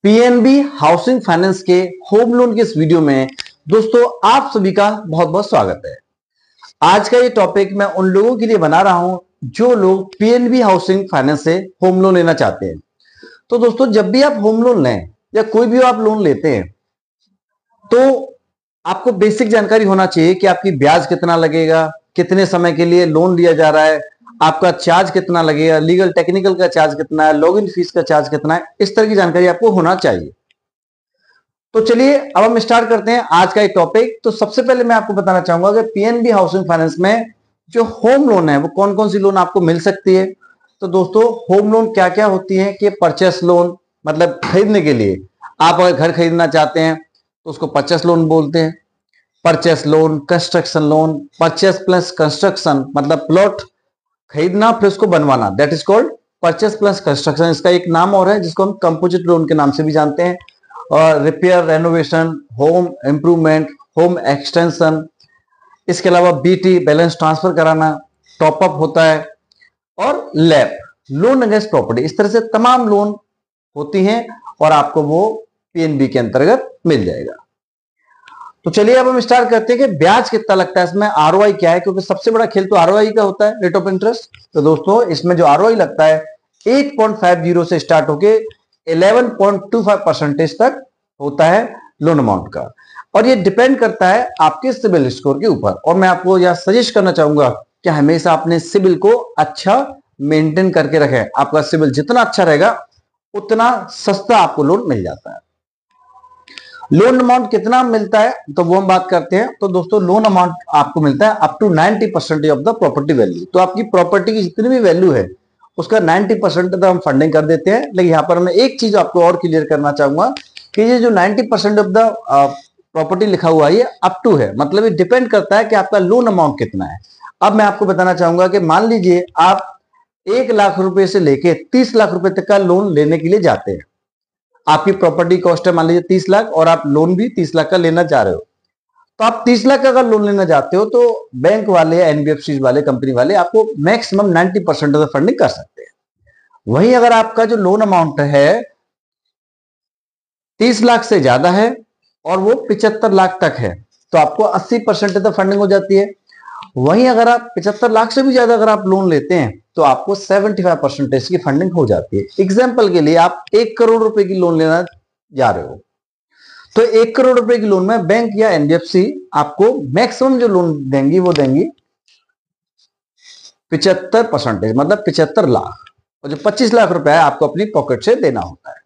PNB housing finance के home loan के इस वीडियो में दोस्तों आप सभी का बहुत बहुत स्वागत है। आज का ये टॉपिक मैं उन लोगों के लिए बना रहा हूं जो लोग पीएनबी हाउसिंग फाइनेंस से होम लोन लेना चाहते हैं। तो दोस्तों जब भी आप होम लोन लें या कोई भी आप लोन लेते हैं तो आपको बेसिक जानकारी होना चाहिए कि आपकी ब्याज कितना लगेगा, कितने समय के लिए लोन लिया जा रहा है, आपका चार्ज कितना लगेगा, लीगल टेक्निकल का चार्ज कितना है, लॉगिन फीस का चार्ज कितना है, इस तरह की जानकारी आपको होना चाहिए। तो चलिए अब हम स्टार्ट करते हैं आज का ये टॉपिक। तो सबसे पहले मैं आपको बताना चाहूंगा कि पीएनबी हाउसिंग फाइनेंस में जो होम लोन है वो कौन कौन सी लोन आपको मिल सकती है। तो दोस्तों होम लोन क्या क्या होती है कि परचेस लोन मतलब खरीदने के लिए, आप अगर घर खरीदना चाहते हैं तो उसको परचेस लोन बोलते हैं। Purchase loan, construction loan, purchase plus construction मतलब प्लॉट खरीदना फिर उसको बनवाना, that is called purchase plus construction. इसका एक नाम और है जिसको हम कंपोजिट लोन के नाम से भी जानते हैं। और repair, renovation, home improvement, home extension, इसके अलावा बीटी बैलेंस ट्रांसफर कराना, टॉपअप होता है, और लैप लोन अगेंस्ट प्रॉपर्टी। इस तरह से तमाम लोन होती हैं और आपको वो पीएनबी के अंतर्गत मिल जाएगा। तो चलिए अब हम स्टार्ट करते हैं कि ब्याज कितना लगता है इसमें, आरओआई क्या है, क्योंकि सबसे बड़ा खेल तो आरओआई का होता है, रेट ऑफ इंटरेस्ट। तो दोस्तों इसमें जो आरओआई लगता है 8.50 से स्टार्ट होके 11.25% तक होता है लोन अमाउंट का, और ये डिपेंड करता है आपके सिबिल स्कोर के ऊपर। और मैं आपको यह सजेस्ट करना चाहूंगा कि हमेशा अपने सिबिल को अच्छा मेंटेन करके रखें। आपका सिबिल जितना अच्छा रहेगा उतना सस्ता आपको लोन मिल जाता है। लोन अमाउंट कितना मिलता है तो वो हम बात करते हैं। तो दोस्तों लोन अमाउंट आपको मिलता है up to 90% of the property value. तो आपकी प्रॉपर्टी की जितनी भी वैल्यू है उसका 90% तक हम फंडिंग कर देते हैं। लेकिन यहाँ पर मैं एक चीज आपको और क्लियर करना चाहूंगा कि ये जो 90% ऑफ द प्रॉपर्टी लिखा हुआ है ये अप टू है, मतलब ये डिपेंड करता है कि आपका लोन अमाउंट कितना है। अब मैं आपको बताना चाहूंगा कि मान लीजिए आप 1 लाख रुपए से लेके 30 लाख रुपए तक का लोन लेने के लिए जाते हैं। आपकी प्रॉपर्टी कॉस्ट है मान लीजिए 30 लाख और आप लोन भी 30 लाख का लेना चाह रहे हो। तो आप 30 लाख का अगर लोन लेना चाहते हो तो बैंक वाले या एनबीएफसी वाले, कंपनी वाले आपको मैक्सिमम 90% ऑफ फंडिंग कर सकते हैं। वहीं अगर आपका जो लोन अमाउंट है 30 लाख से ज्यादा है और वो 75 लाख तक है तो आपको 80% तक फंडिंग हो जाती है। वहीं अगर आप 75 लाख से भी ज्यादा अगर आप लोन लेते हैं तो आपको 75% की फंडिंग हो जाती है। एग्जाम्पल के लिए आप 1 करोड़ रुपए की लोन लेना जा रहे हो तो 1 करोड़ रुपए की लोन में बैंक या एनबीएफसी आपको मैक्सिमम जो लोन देंगी वो देंगी 75%, मतलब 75 लाख, और जो 25 लाख रुपए है आपको अपनी पॉकेट से देना होता है।